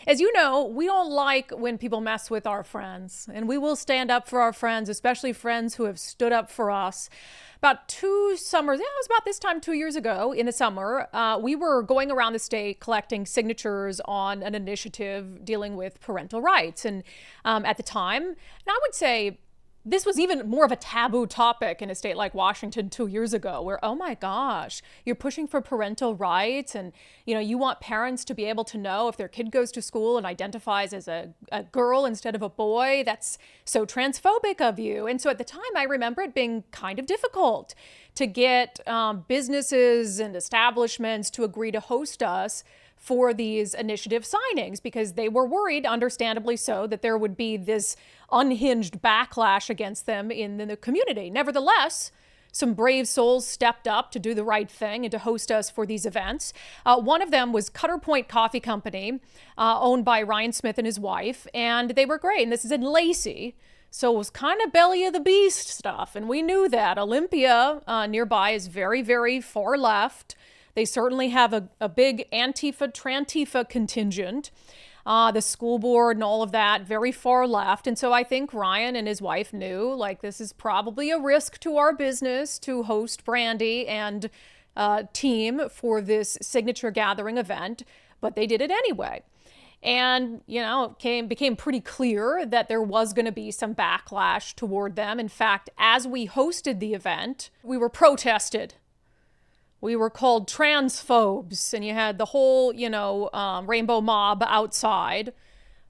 As you know, we don't like when people mess with our friends, and we will stand up for our friends, especially friends who have stood up for us. About 2 summers, it was about this time 2 years ago in the summer, we were going around the state collecting signatures on an initiative dealing with parental rights. And at the time, and I would say this was even more of a taboo topic in a state like Washington 2 years ago, where, oh my gosh, you're pushing for parental rights, and you want parents to be able to know if their kid goes to school and identifies as a girl instead of a boy. That's so transphobic of you. And so at the time, I remember it being kind of difficult to get businesses and establishments to agree to host us for these initiative signings, because they were worried, understandably so, that there would be this unhinged backlash against them in the community. Nevertheless, some brave souls stepped up to do the right thing and to host us for these events. One of them was Cutter Point Coffee Company, owned by Ryan Smith and his wife, and they were great. And this is in Lacey. So it was kind of belly of the beast stuff. And we knew that. Olympia nearby is very, very far left. They certainly have a big Antifa contingent. The school board and all of that, very far left. And so I think Ryan and his wife knew, like, this is probably a risk to our business to host Brandi and team for this signature gathering event, but they did it anyway. And, it became pretty clear that there was going to be some backlash toward them. In fact, as we hosted the event, we were protested. We were called transphobes, and you had the whole, rainbow mob outside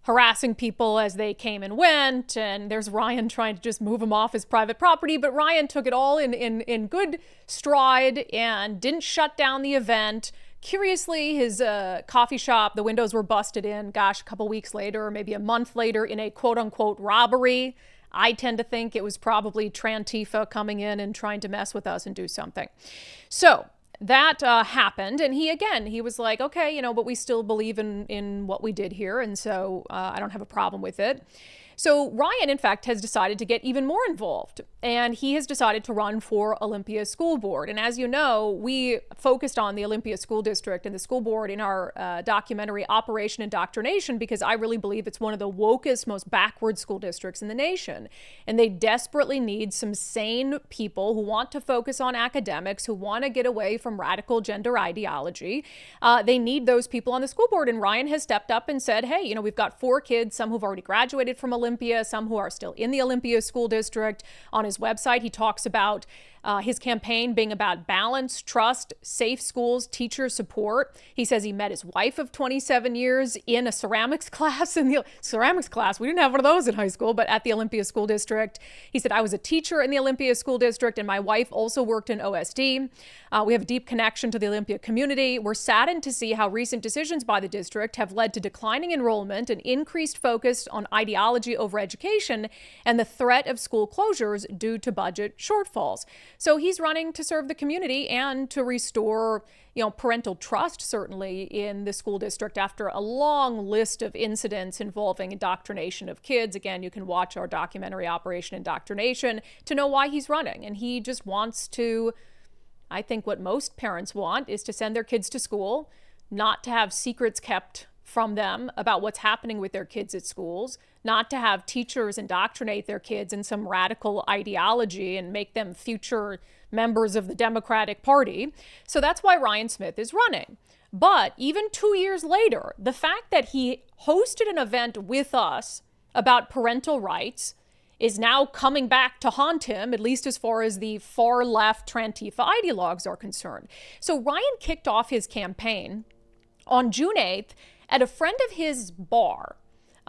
harassing people as they came and went. And there's Ryan trying to just move him off his private property. But Ryan took it all in good stride and didn't shut down the event. Curiously, his coffee shop, the windows were busted in, a couple weeks later, or maybe a month later, in a quote unquote robbery. I tend to think it was probably Trantifa coming in and trying to mess with us and do something. So that happened. And he was like, okay, but we still believe in what we did here. And so I don't have a problem with it. So Ryan, in fact, has decided to get even more involved, and he has decided to run for Olympia School Board. And as you know, we focused on the Olympia School District and the school board in our documentary Operation Indoctrination, because I really believe it's one of the wokest, most backward school districts in the nation. And they desperately need some sane people who want to focus on academics, who want to get away from radical gender ideology. They need those people on the school board. And Ryan has stepped up and said, hey, we've got 4 kids, some who've already graduated from Olympia, some who are still in the Olympia School District. On his website, he talks about his campaign being about balance, trust, safe schools, teacher support. He says he met his wife of 27 years in a ceramics class. In the ceramics class, we didn't have one of those in high school, but at the Olympia School District. He said, I was a teacher in the Olympia School District, and my wife also worked in OSD. We have a deep connection to the Olympia community. We're saddened to see how recent decisions by the district have led to declining enrollment and increased focus on ideology over education and the threat of school closures due to budget shortfalls. So he's running to serve the community and to restore, parental trust, certainly, in the school district after a long list of incidents involving indoctrination of kids. Again, you can watch our documentary Operation Indoctrination to know why he's running. And he just wants to, I think what most parents want is to send their kids to school, not to have secrets kept from them about what's happening with their kids at schools, not to have teachers indoctrinate their kids in some radical ideology and make them future members of the Democratic Party. So that's why Ryan Smith is running. But even 2 years later, the fact that he hosted an event with us about parental rights is now coming back to haunt him, at least as far as the far left Trantifa ideologues are concerned. So Ryan kicked off his campaign on June 8th at a friend of his bar.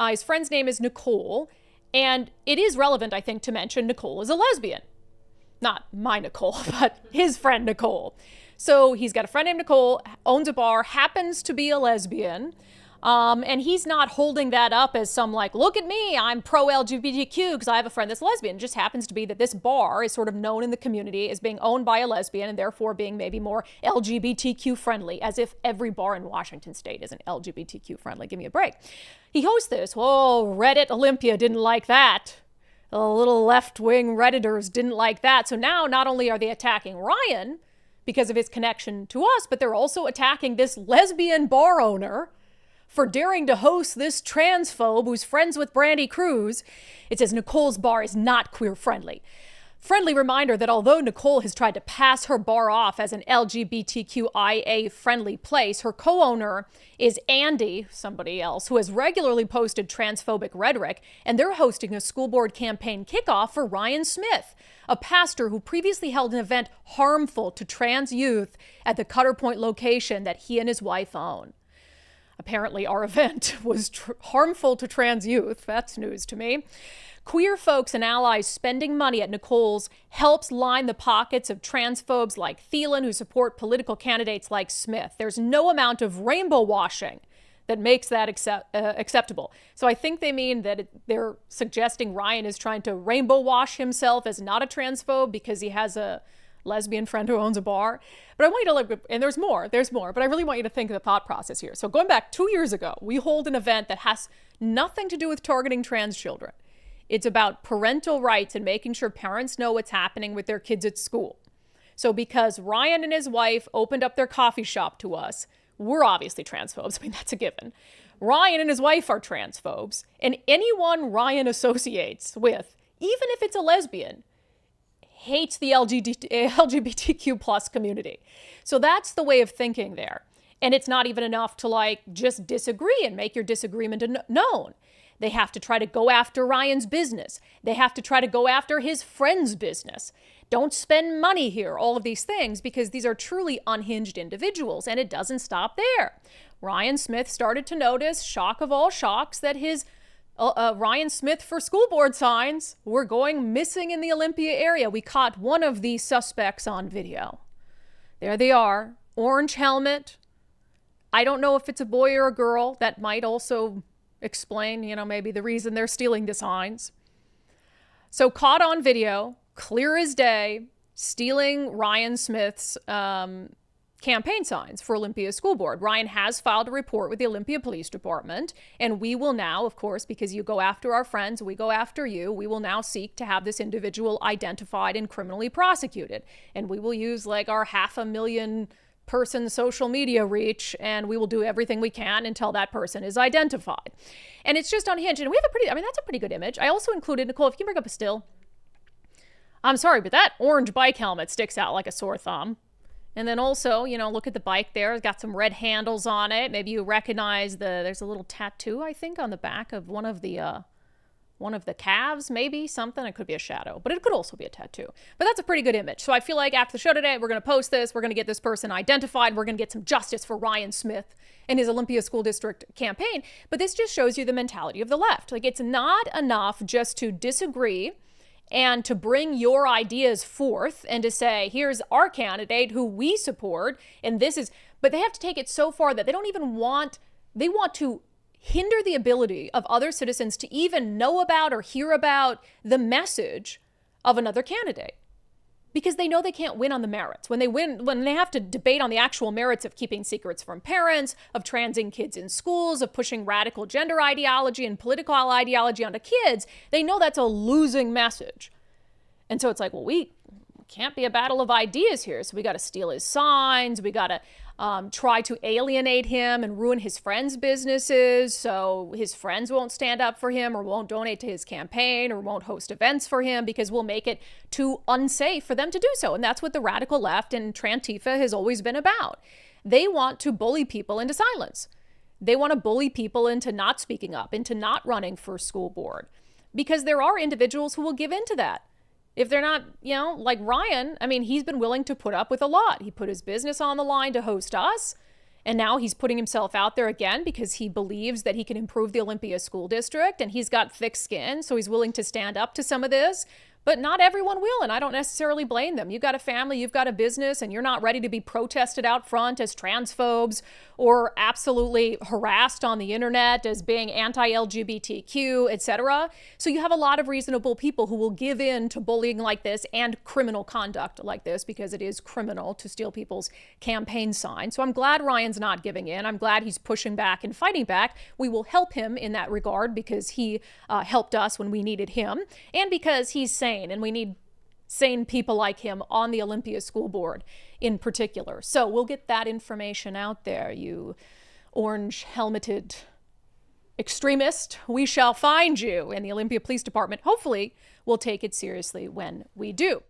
His friend's name is Nicole, and it is relevant, I think, to mention Nicole is a lesbian. Not my Nicole, but his friend Nicole. So he's got a friend named Nicole, owns a bar, happens to be a lesbian. And he's not holding that up as some look at me, I'm pro-LGBTQ because I have a friend that's lesbian. It just happens to be that this bar is sort of known in the community as being owned by a lesbian and therefore being maybe more LGBTQ friendly, as if every bar in Washington state isn't LGBTQ friendly. Give me a break. He hosts this. Whoa, Reddit Olympia didn't like that. The little left-wing Redditors didn't like that. So now not only are they attacking Ryan because of his connection to us, but they're also attacking this lesbian bar owner for daring to host this transphobe who's friends with Brandi Kruse. It says Nicole's bar is not queer friendly. Friendly reminder that although Nicole has tried to pass her bar off as an LGBTQIA friendly place, her co-owner is Andy, somebody else, who has regularly posted transphobic rhetoric, and they're hosting a school board campaign kickoff for Ryan Smith, a pastor who previously held an event harmful to trans youth at the Cutter Point location that he and his wife own. Apparently, our event was harmful to trans youth. That's news to me. Queer folks and allies spending money at Nicole's helps line the pockets of transphobes like Thielen who support political candidates like Smith. There's no amount of rainbow washing that makes that acceptable. So I think they mean that they're suggesting Ryan is trying to rainbow wash himself as not a transphobe because he has a lesbian friend who owns a bar. But I want you to look, and there's more, but I really want you to think of the thought process here. So going back 2 years ago, we hold an event that has nothing to do with targeting trans children. It's about parental rights and making sure parents know what's happening with their kids at school. So because Ryan and his wife opened up their coffee shop to us, we're obviously transphobes. I mean, that's a given. Ryan and his wife are transphobes, and anyone Ryan associates with, even if it's a lesbian, hates the LGBTQ plus community. So that's the way of thinking there. And it's not even enough to just disagree and make your disagreement known. They have to try to go after Ryan's business. They have to try to go after his friend's business. Don't spend money here, all of these things, because these are truly unhinged individuals, and it doesn't stop there. Ryan Smith started to notice, shock of all shocks, that his Ryan Smith for school board signs were going missing in the Olympia area. We caught one of these suspects on video. There they are, orange helmet. I don't know if it's a boy or a girl. That might also explain, maybe the reason they're stealing the signs. So caught on video, clear as day, stealing Ryan Smith's campaign signs for Olympia School Board. Ryan has filed a report with the Olympia Police Department, and we will now, of course, because you go after our friends, we go after you, we will now seek to have this individual identified and criminally prosecuted. And we will use our 500,000 person social media reach, and we will do everything we can until that person is identified. And it's just unhinged. And we have that's a pretty good image. I also included, Nicole, if you can bring up a still. I'm sorry, but that orange bike helmet sticks out like a sore thumb. And then also, look at the bike there. It's got some red handles on it. Maybe you recognize there's a little tattoo, I think, on the back of one of the calves, maybe something. It could be a shadow, but it could also be a tattoo. But that's a pretty good image. So I feel like after the show today, we're going to post this. We're going to get this person identified. We're going to get some justice for Ryan Smith and his Olympia School District campaign. But this just shows you the mentality of the left. It's not enough just to disagree and to bring your ideas forth and to say, here's our candidate who we support. And but they have to take it so far that they want to hinder the ability of other citizens to even know about or hear about the message of another candidate, because they know they can't win on the merits. When they have to debate on the actual merits of keeping secrets from parents, of transing kids in schools, of pushing radical gender ideology and political ideology onto kids, they know that's a losing message. And so it's we can't be a battle of ideas here. So we got to steal his signs. We got to try to alienate him and ruin his friends' businesses so his friends won't stand up for him or won't donate to his campaign or won't host events for him because we'll make it too unsafe for them to do so. And that's what the radical left and Trantifa has always been about. They want to bully people into silence. They want to bully people into not speaking up, into not running for school board, because there are individuals who will give in to that. If they're not, like Ryan, he's been willing to put up with a lot. He put his business on the line to host us. And now he's putting himself out there again because he believes that he can improve the Olympia School District. And he's got thick skin, so he's willing to stand up to some of this. But not everyone will, and I don't necessarily blame them. You've got a family, you've got a business, and you're not ready to be protested out front as transphobes or absolutely harassed on the internet as being anti-LGBTQ, etc. So you have a lot of reasonable people who will give in to bullying like this and criminal conduct like this, because it is criminal to steal people's campaign signs. So I'm glad Ryan's not giving in. I'm glad he's pushing back and fighting back. We will help him in that regard because he helped us when we needed him, and because he's sane. And we need sane people like him on the Olympia School Board in particular. So we'll get that information out there, you orange helmeted extremist, we shall find you. And the Olympia Police Department hopefully will take it seriously when we do.